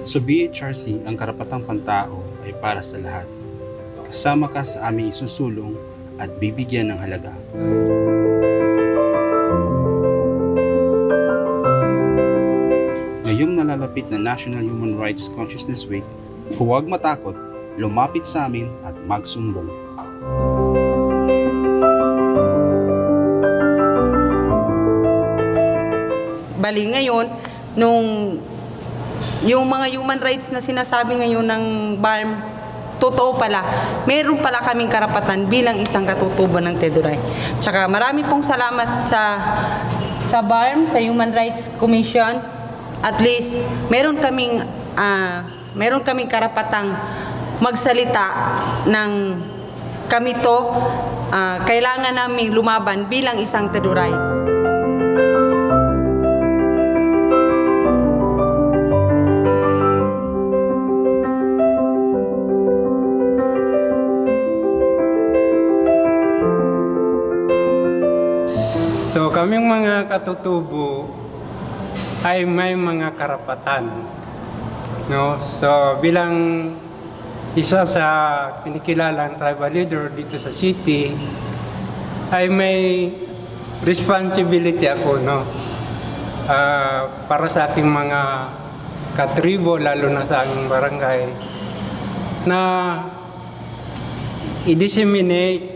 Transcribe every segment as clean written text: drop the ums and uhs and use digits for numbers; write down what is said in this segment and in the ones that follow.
Sa BHRC, ang karapatang pantao ay para sa lahat. Kasama ka sa aming isusulong at bibigyan ng halaga. Ngayong nalalapit na National Human Rights Consciousness Week, huwag matakot, lumapit sa amin at magsumbong. Bali ngayon, yung mga human rights na sinasabi ngayon ng BARM, totoo pala. Meron pala kaming karapatan bilang isang katutubo ng Teduray. Tsaka marami pong salamat sa BARM, sa Human Rights Commission. At least, meron kaming karapatang magsalita ng kami to, kailangan naming lumaban bilang isang Teduray. So kaming mga katutubo ay may mga karapatan. No? So bilang isa sa kinikilalang tribal leader dito sa city, ay may responsibility ako, no? Para sa aking mga katribo, lalo na sa aking barangay, na i-disseminate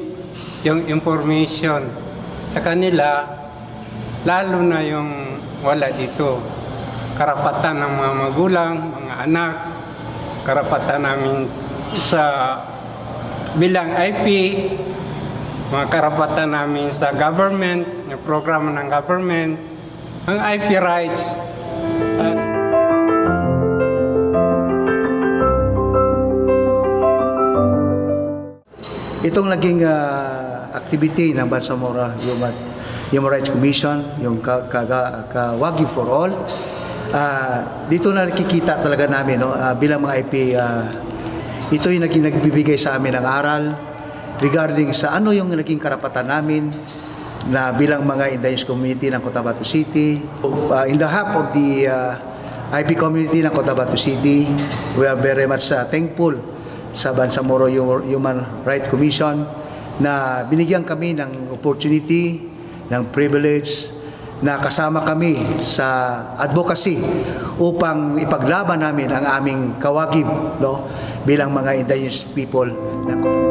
yung information sa kanila, lalo na yung wala dito. Karapatan ng mga magulang, mga anak, karapatan namin sa bilang IP, mga karapatan namin sa government, yung programa ng government, ang IP rights. Itong naging activity ng Bangsamoro Human Rights Commission, yung Kawagi for All, dito na nakikita talaga namin, no, bilang mga IP, ito yung naging nagbibigay sa amin ng aral regarding sa ano yung naging karapatan namin na bilang mga indigenous community ng Cotabato City. In the half of the IP community ng Cotabato City, we are very much thankful sa Bangsamoro Human Rights Commission na binigyan kami ng opportunity, ng privilege na kasama kami sa advocacy upang ipaglaban namin ang aming kawagib, no, bilang mga indigenous people ng Cotabato.